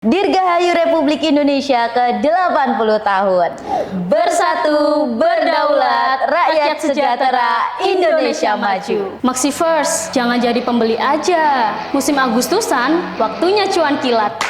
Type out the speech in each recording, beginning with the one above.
Dirgahayu Republik Indonesia ke-80 tahun. Bersatu, berdaulat, rakyat sejahtera, Indonesia maju. Maxi First, jangan jadi pembeli aja. Musim Agustusan, waktunya cuan kilat.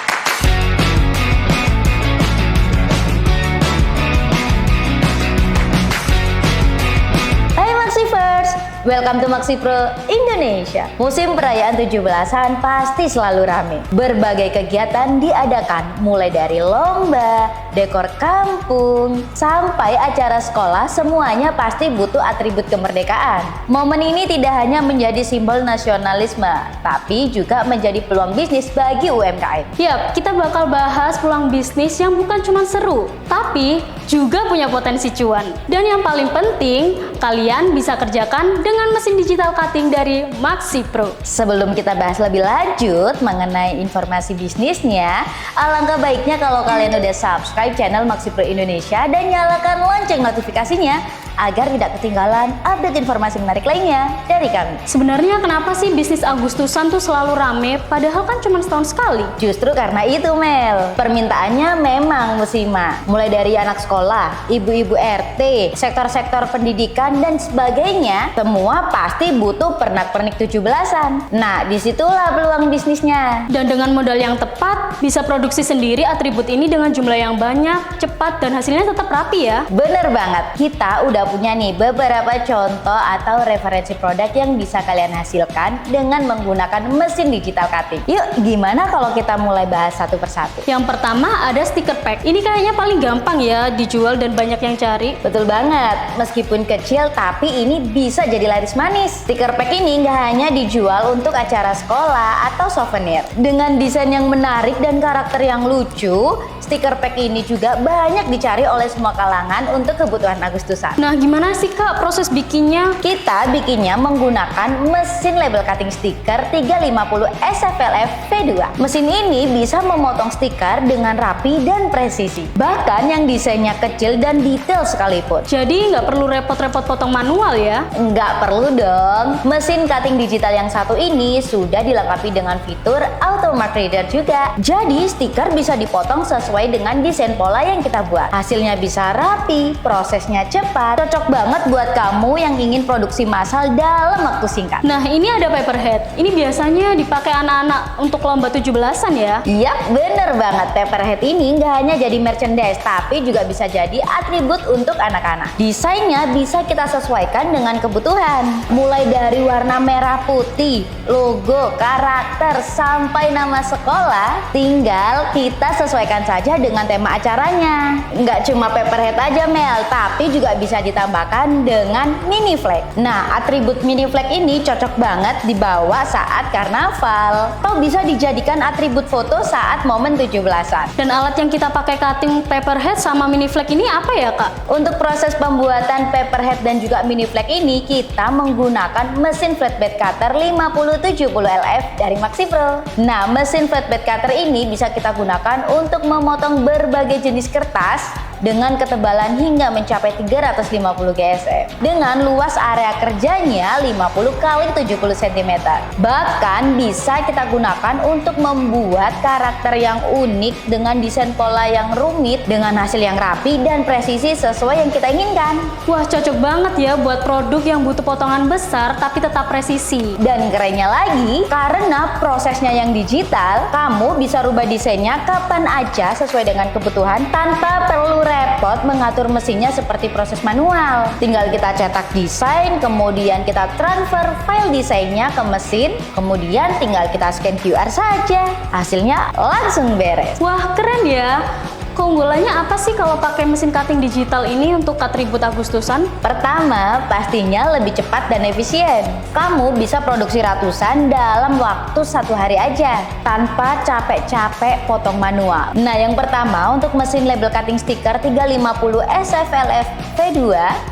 Hai Maxi First, welcome to Maxi Pro Indonesia. Musim perayaan 17-an pasti selalu rame. Berbagai kegiatan diadakan, mulai dari lomba, dekor kampung, sampai acara sekolah, semuanya pasti butuh atribut kemerdekaan. Momen ini tidak hanya menjadi simbol nasionalisme, tapi juga menjadi peluang bisnis bagi UMKM. Yap, kita bakal bahas peluang bisnis yang bukan cuma seru, tapi juga punya potensi cuan. Dan yang paling penting, kalian bisa kerjakan dengan mesin digital cutting dari Maxi Pro. Sebelum kita bahas lebih lanjut mengenai informasi bisnisnya, alangkah baiknya kalau kalian udah subscribe channel Maxi Pro Indonesia dan nyalakan lonceng notifikasinya agar tidak ketinggalan update informasi menarik lainnya dari kami. Sebenarnya kenapa sih bisnis Agustusan tuh selalu rame, padahal kan cuma setahun sekali? Justru karena itu Mel, permintaannya memang musiman. Mulai dari anak sekolah, ibu-ibu RT, sektor-sektor pendidikan dan sebagainya, semua pasti butuh pernak-pernik 17-an. Nah, disitulah peluang bisnisnya. Dan dengan modal yang tepat, bisa produksi sendiri atribut ini dengan jumlah yang banyak, cepat, dan hasilnya tetap rapi ya. Bener banget, kita udah punya nih beberapa contoh atau referensi produk yang bisa kalian hasilkan dengan menggunakan mesin digital cutting. Yuk, gimana kalau kita mulai bahas satu persatu? Yang pertama ada stiker pack. Ini kayaknya paling gampang ya dijual dan banyak yang cari. Betul banget, meskipun kecil tapi ini bisa jadi laris manis. Stiker pack ini nggak hanya dijual untuk acara sekolah atau souvenir. Dengan desain yang menarik dan karakter yang lucu, stiker pack ini juga banyak dicari oleh semua kalangan untuk kebutuhan Agustusan. Nah, gimana sih Kak proses bikinnya? Kita bikinnya menggunakan mesin label cutting stiker 350 SFLF V2. Mesin ini bisa memotong stiker dengan rapi dan presisi. Bahkan yang desainnya kecil dan detail sekalipun. Jadi nggak perlu repot-repot potong manual ya? Nggak perlu dong. Mesin cutting digital yang satu ini sudah dilengkapi dengan fitur Auto Mark Reader juga. Jadi stiker bisa dipotong sesuai dengan desain pola yang kita buat. Hasilnya bisa rapi, prosesnya cepat, cocok banget buat kamu yang ingin produksi massal dalam waktu singkat. Nah, ini ada paperhead. Ini biasanya dipakai anak-anak untuk lomba 17-an ya? Yap, bener banget. Paperhead ini nggak hanya jadi merchandise, tapi juga bisa jadi atribut untuk anak-anak. Desainnya bisa kita sesuaikan dengan kebutuhan. Mulai dari warna merah putih, logo, karakter, sampai nama sekolah, tinggal kita sesuaikan saja dengan tema acaranya. Nggak cuma paperhead aja Mel, tapi juga bisa ditambahkan dengan mini flag. Nah, atribut mini flag ini cocok banget dibawa saat karnaval atau bisa dijadikan atribut foto saat momen 17-an. Dan alat yang kita pakai cutting paperhead sama mini flag ini apa ya Kak? Untuk proses pembuatan paperhead dan juga mini flag ini, kita menggunakan mesin flatbed cutter 5070 LF dari Maxi Pro. Nah, mesin flatbed cutter ini bisa kita gunakan untuk memotong berbagai jenis kertas dengan ketebalan hingga mencapai 350 GSM. Dengan luas area kerjanya 50 x 70 cm. Bahkan bisa kita gunakan untuk membuat karakter yang unik dengan desain pola yang rumit dengan hasil yang rapi dan presisi sesuai yang kita inginkan. Wah, cocok banget ya buat produk yang butuh potongan besar tapi tetap presisi. Dan kerennya lagi, karena prosesnya yang digital, kamu bisa rubah desainnya kapan aja sesuai dengan kebutuhan tanpa perlu repot mengatur mesinnya seperti proses manual. Tinggal kita cetak desain, kemudian kita transfer file desainnya ke mesin, kemudian tinggal kita scan QR saja. Hasilnya langsung beres. Wah, keren ya. Keunggulannya apa sih kalau pakai mesin cutting digital ini untuk atribut Agustusan? Pertama, pastinya lebih cepat dan efisien. Kamu bisa produksi ratusan dalam waktu 1 hari aja, tanpa capek-capek potong manual. Nah, yang pertama untuk mesin label cutting stiker 350 SFLF V2,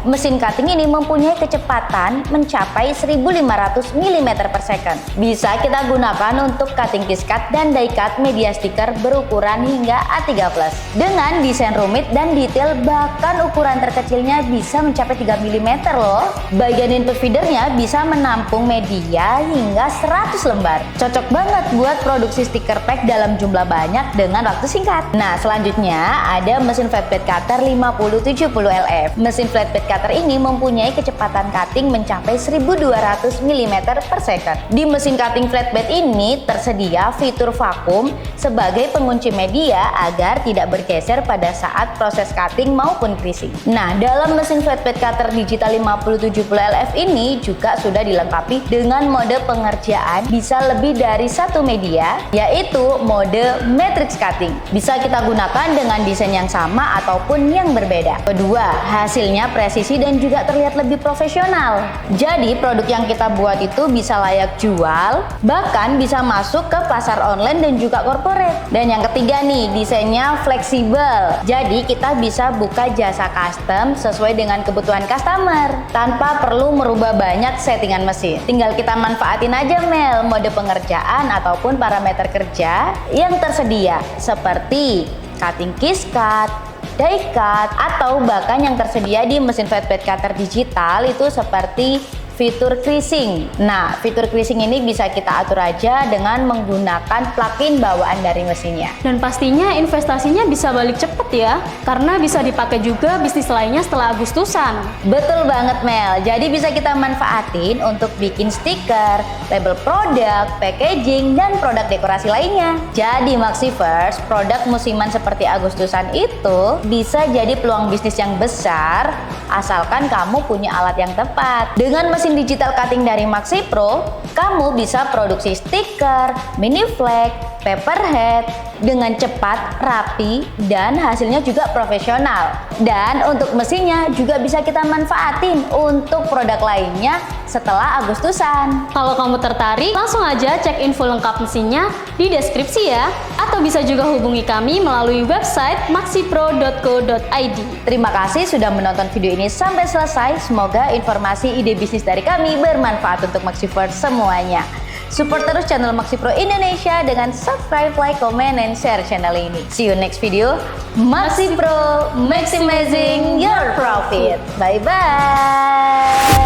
mesin cutting ini mempunyai kecepatan mencapai 1500 mm per second. Bisa kita gunakan untuk cutting case cut dan die cut media stiker berukuran hingga A3+. Dengan desain rumit dan detail, bahkan ukuran terkecilnya bisa mencapai 3 mm loh. Bagian input feedernya bisa menampung media hingga 100 lembar. Cocok banget buat produksi stiker pack dalam jumlah banyak dengan waktu singkat. Nah, selanjutnya ada mesin flatbed cutter 5070 LF. Mesin flatbed cutter ini mempunyai kecepatan cutting mencapai 1200 mm per second. Di mesin cutting flatbed ini tersedia fitur vakum sebagai pengunci media agar tidak bergeser pada saat proses cutting maupun creasing. Nah, dalam mesin flatbed cutter digital 5070 LF ini juga sudah dilengkapi dengan mode pengerjaan bisa lebih dari satu media, yaitu mode matrix cutting. Bisa kita gunakan dengan desain yang sama ataupun yang berbeda. Kedua, hasilnya presisi dan juga terlihat lebih profesional. Jadi produk yang kita buat itu bisa layak jual, bahkan bisa masuk ke pasar online dan juga corporate. Dan yang ketiga nih, desainnya fleksibel. Jadi kita bisa buka jasa custom sesuai dengan kebutuhan customer tanpa perlu merubah banyak settingan mesin. Tinggal kita manfaatin aja Mel mode pengerjaan ataupun parameter kerja yang tersedia seperti cutting kiss cut, die cut, atau bahkan yang tersedia di mesin flatbed cutter digital itu seperti fitur creasing. Nah, fitur creasing ini bisa kita atur aja dengan menggunakan plugin bawaan dari mesinnya. Dan pastinya investasinya bisa balik cepet ya, karena bisa dipakai juga bisnis lainnya setelah Agustusan. Betul banget Mel, jadi bisa kita manfaatin untuk bikin stiker, label produk, packaging, dan produk dekorasi lainnya. Jadi Maxifers, produk musiman seperti Agustusan itu bisa jadi peluang bisnis yang besar asalkan kamu punya alat yang tepat. Dengan mesin digital cutting dari Maxi Pro, kamu bisa produksi stiker, mini flag, paperhead dengan cepat, rapi, dan hasilnya juga profesional. Dan untuk mesinnya juga bisa kita manfaatin untuk produk lainnya setelah Agustusan. Kalau kamu tertarik, langsung aja cek info lengkap mesinnya di deskripsi ya. Atau bisa juga hubungi kami melalui website maxipro.co.id. Terima kasih sudah menonton video ini sampai selesai. Semoga informasi ide bisnis dari kami bermanfaat untuk Maxifers semuanya. Support terus channel Maxi Pro Indonesia dengan subscribe, like, comment, and share channel ini. See you next video. Maxi Pro, maximizing your profit. Bye-bye.